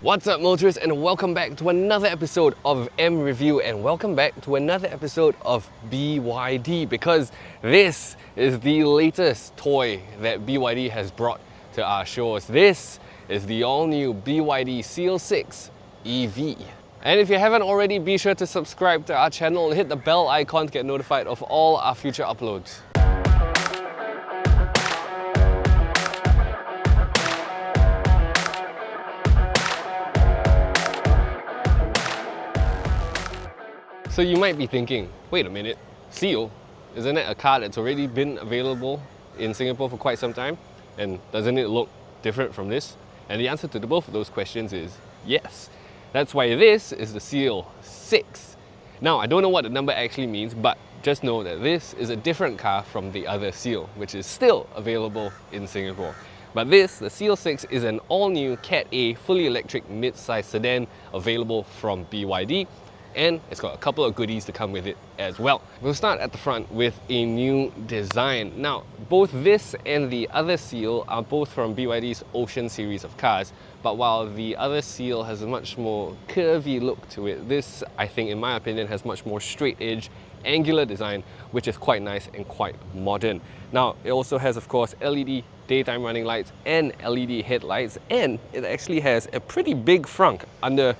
What's up, motorists, and welcome back to another episode of mReview, and welcome back to another episode of BYD, because this is the latest toy that BYD has brought to our shores. This is the all-new BYD Seal 6 EV. And if you haven't already, be sure to subscribe to our channel and hit the bell icon to get notified of all our future uploads. So you might be thinking, wait a minute, Seal, isn't it a car that's already been available in Singapore for quite some time? And doesn't it look different from this? And the answer to both of those questions is yes. That's why this is the Seal 6. Now, I don't know what the number actually means, but just know that this is a different car from the other Seal, which is still available in Singapore. But this, the Seal 6, is an all-new Cat A fully electric mid-size sedan available from BYD. And it's got a couple of goodies to come with it as well. We'll start at the front with a new design. Now, both this and the other Seal are both from BYD's Ocean series of cars, but while the other Seal has a much more curvy look to it, this, I think, in my opinion, has much more straight edge, angular design, which is quite nice and quite modern. Now, it also has, of course, LED daytime running lights and LED headlights, and it actually has a pretty big frunk under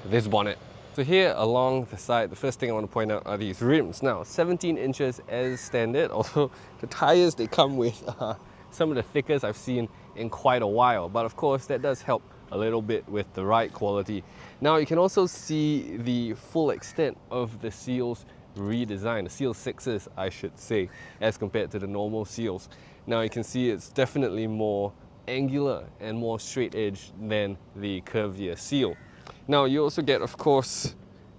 this bonnet. So here along the side, the first thing I want to point out are these rims. Now, 17 inches as standard, although the tires they come with are some of the thickest I've seen in quite a while. But of course, that does help a little bit with the ride quality. Now, you can also see the full extent of the Seal's redesign, the Seal 6s, I should say, as compared to the normal Seals. Now, you can see it's definitely more angular and more straight edge than the curvier Seal. Now, you also get, of course,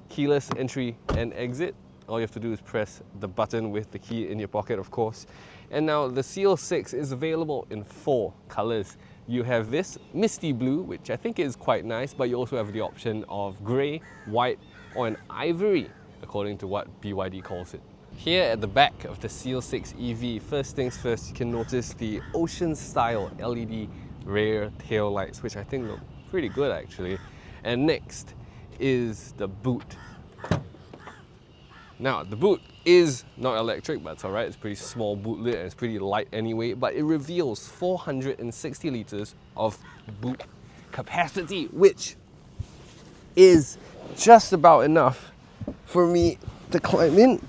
keyless entry and exit. All you have to do is press the button with the key in your pocket, of course. And now the Seal 6 is available in 4 colors. You have this misty blue, which I think is quite nice, but you also have the option of grey, white, or an ivory, according to what BYD calls it. Here at the back of the Seal 6 EV, first things first, you can notice the Ocean style LED rear tail lights, which I think look pretty good actually. And next is the boot. Now, the boot is not electric, but it's alright. It's a pretty small bootlet and it's pretty light anyway, but it reveals 460 litres of boot capacity, which is just about enough for me to climb in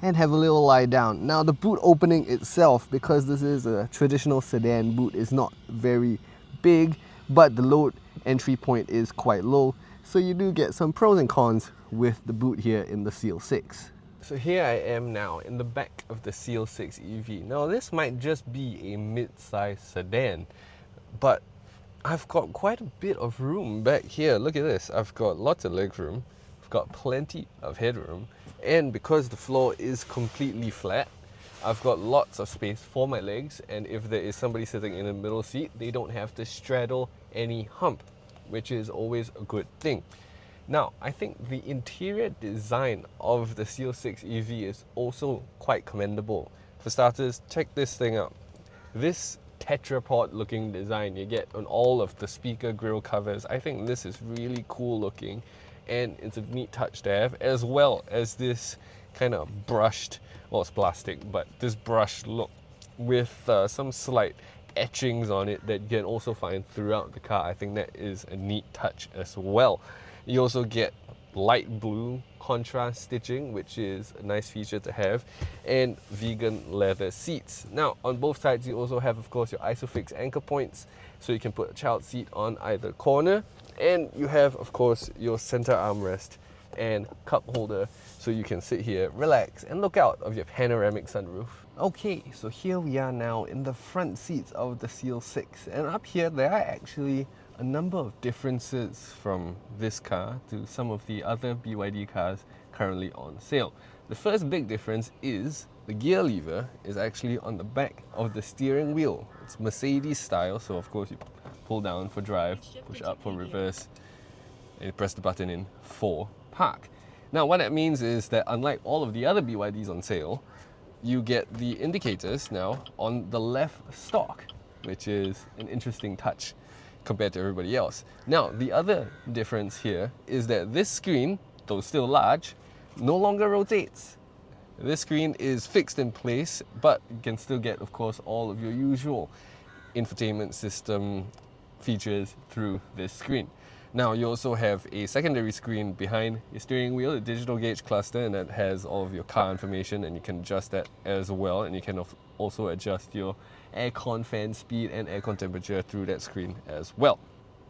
and have a little lie down. Now, the boot opening itself, because this is a traditional sedan boot, is not very big, but the load entry point is quite low, so you do get some pros and cons with the boot here in the Seal 6. So here I am now in the back of the Seal 6 EV. Now, this might just be a mid-size sedan, but I've got quite a bit of room back here. Look at this. I've got lots of leg room, I've got plenty of headroom, and because the floor is completely flat, I've got lots of space for my legs, and if there is somebody sitting in the middle seat, they don't have to straddle any hump, which is always a good thing. Now, I think the interior design of the Seal 6 EV is also quite commendable. For starters, check this thing out. This tetrapod looking design you get on all of the speaker grille covers, I think this is really cool looking, and it's a neat touch to have, as well as this kind of brushed, well, it's plastic, but this brushed look with some slight etchings on it that you can also find throughout the car. I think that is a neat touch as well. You also get light blue contrast stitching, which is a nice feature to have, and vegan leather seats. Now, on both sides, you also have, of course, your ISOFIX anchor points, so you can put a child seat on either corner, and you have, of course, your center armrest and cup holder, so you can sit here, relax, and look out of your panoramic sunroof. Okay, so here we are now in the front seats of the Seal 6, and up here there are actually a number of differences from this car to some of the other BYD cars currently on sale. The first big difference is the gear lever is actually on the back of the steering wheel. It's Mercedes style, so of course you pull down for drive, push up for reverse, and you press the button in for park. Now, what that means is that unlike all of the other BYDs on sale, you get the indicators now on the left stalk, which is an interesting touch. compared to everybody else. Now, the other difference here is that this screen, though still large, no longer rotates. This screen is fixed in place, but you can still get, of course, all of your usual infotainment system features through this screen. Now, you also have a secondary screen behind your steering wheel, a digital gauge cluster, and that has all of your car information, and you can adjust that as well, and you can also adjust your aircon fan speed and aircon temperature through that screen as well.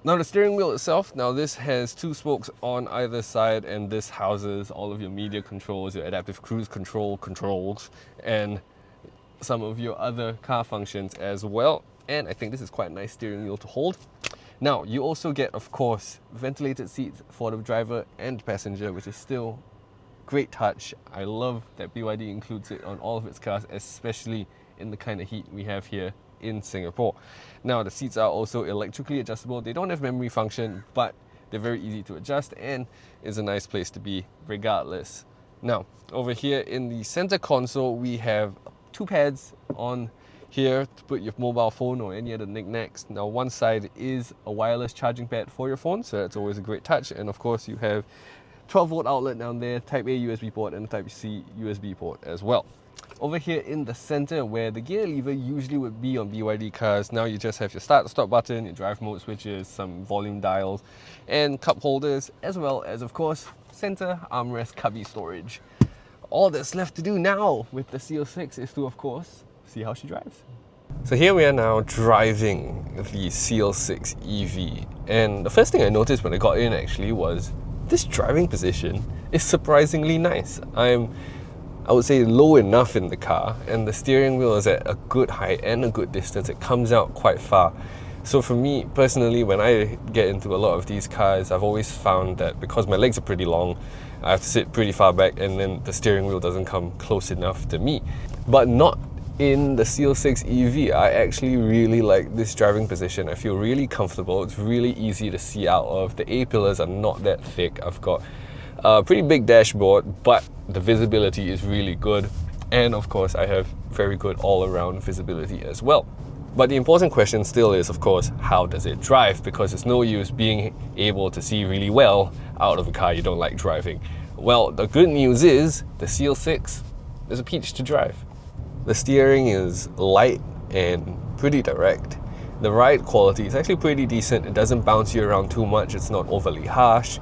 Now, the steering wheel itself, now this has 2 spokes on either side, and this houses all of your media controls, your adaptive cruise control controls, and some of your other car functions as well. And I think this is quite a nice steering wheel to hold. Now, you also get, of course, ventilated seats for the driver and passenger, which is still great touch. I love that BYD includes it on all of its cars, especially in the kind of heat we have here in Singapore. Now, the seats are also electrically adjustable. They don't have memory function, but they're very easy to adjust and is a nice place to be regardless. Now, over here in the center console, we have 2 pads on here to put your mobile phone or any other knickknacks. Now, one side is a wireless charging pad for your phone, so that's always a great touch. And of course, you have 12-volt outlet down there, Type A USB port and Type C USB port as well. Over here in the center, where the gear lever usually would be on BYD cars, now you just have your start stop button, your drive mode switches, some volume dials and cup holders, as well as, of course, center armrest cubby storage. All that's left to do now with the CO6 is to, of course, see how she drives. So here we are now driving the CL6 EV, and the first thing I noticed when I got in actually was this driving position is surprisingly nice. I would say low enough in the car, and the steering wheel is at a good height and a good distance. It comes out quite far. So for me personally, when I get into a lot of these cars, I've always found that because my legs are pretty long, I have to sit pretty far back, and then the steering wheel doesn't come close enough to me. But not in the CL6 EV. I actually really like this driving position. I feel really comfortable. It's really easy to see out of. The A-pillars are not that thick. I've got a pretty big dashboard, but the visibility is really good. And of course, I have very good all-around visibility as well. But the important question still is, of course, how does it drive? Because it's no use being able to see really well out of a car you don't like driving. Well, the good news is the CL6 is a peach to drive. The steering is light and pretty direct. The ride quality is actually pretty decent. It doesn't bounce you around too much. It's not overly harsh.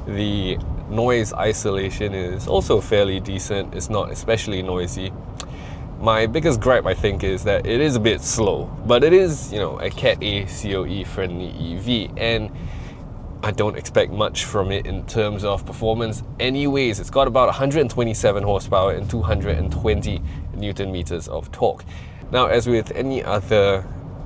The noise isolation is also fairly decent. It's not especially noisy. My biggest gripe, I think, is that it is a bit slow, but it is, a Cat A COE friendly EV, and I don't expect much from it in terms of performance anyways. It's got about 127 horsepower and 220 Newton meters of torque. Now, as with any other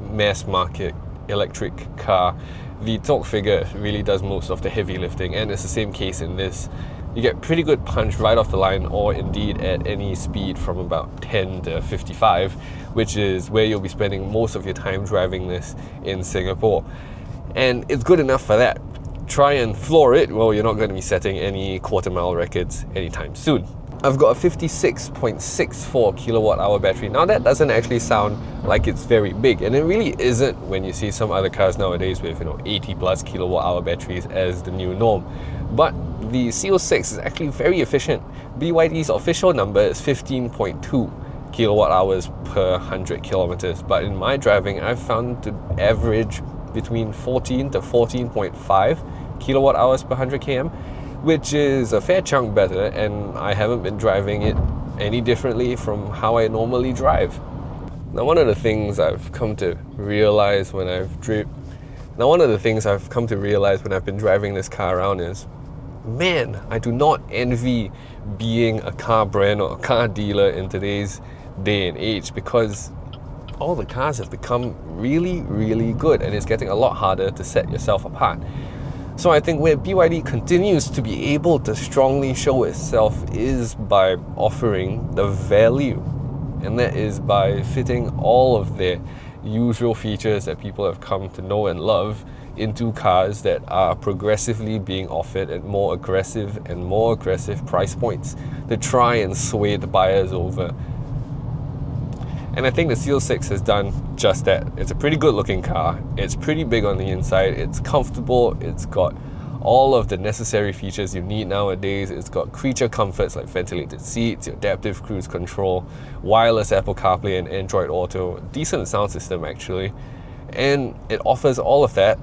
mass market electric car, the torque figure really does most of the heavy lifting, and it's the same case in this. You get pretty good punch right off the line, or indeed at any speed from about 10 to 55, which is where you'll be spending most of your time driving this in Singapore. And it's good enough for that. Try and floor it, well, you're not going to be setting any quarter-mile records anytime soon. I've got a 56.64 kilowatt hour battery. Now, that doesn't actually sound like it's very big, and it really isn't when you see some other cars nowadays with 80 plus kilowatt hour batteries as the new norm. But the CO6 is actually very efficient. BYD's official number is 15.2 kilowatt hours per 100 kilometers, but in my driving, I've found to average between 14 to 14.5 kilowatt hours per 100 km, which is a fair chunk better, and I haven't been driving it any differently from how I normally drive. Now, one of the things I've come to realize when I've been driving this car around is, man, I do not envy being a car brand or a car dealer in today's day and age, because all the cars have become really, really good, and it's getting a lot harder to set yourself apart. So I think where BYD continues to be able to strongly show itself is by offering the value, and that is by fitting all of their usual features that people have come to know and love into cars that are progressively being offered at more aggressive price points to try and sway the buyers over. And I think the Seal 6 has done just that. It's a pretty good looking car. It's pretty big on the inside. It's comfortable. It's got all of the necessary features you need nowadays. It's got creature comforts like ventilated seats, adaptive cruise control, wireless Apple CarPlay and Android Auto, decent sound system actually. And it offers all of that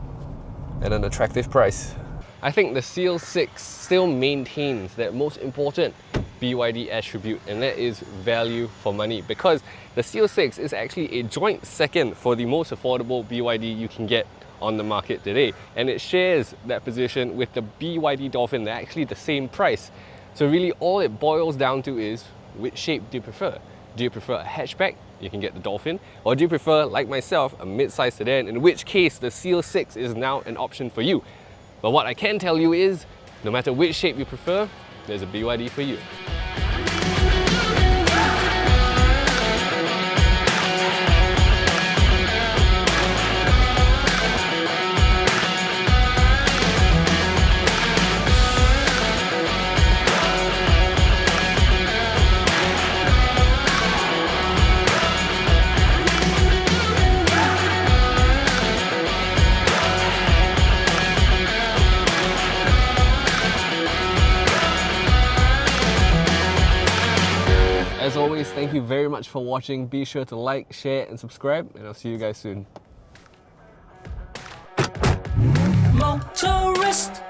at an attractive price. I think the Seal 6 still maintains that most important BYD attribute, and that is value for money, because the Seal 6 is actually a joint second for the most affordable BYD you can get on the market today, and it shares that position with the BYD Dolphin. They're actually the same price. So really all it boils down to is, which shape do you prefer? Do you prefer a hatchback? You can get the Dolphin. Or do you prefer, like myself, a mid-size sedan, in which case the Seal 6 is now an option for you. But what I can tell you is, no matter which shape you prefer, there's a BYD for you. As always, thank you very much for watching. Be sure to like, share and subscribe, and I'll see you guys soon. Motorist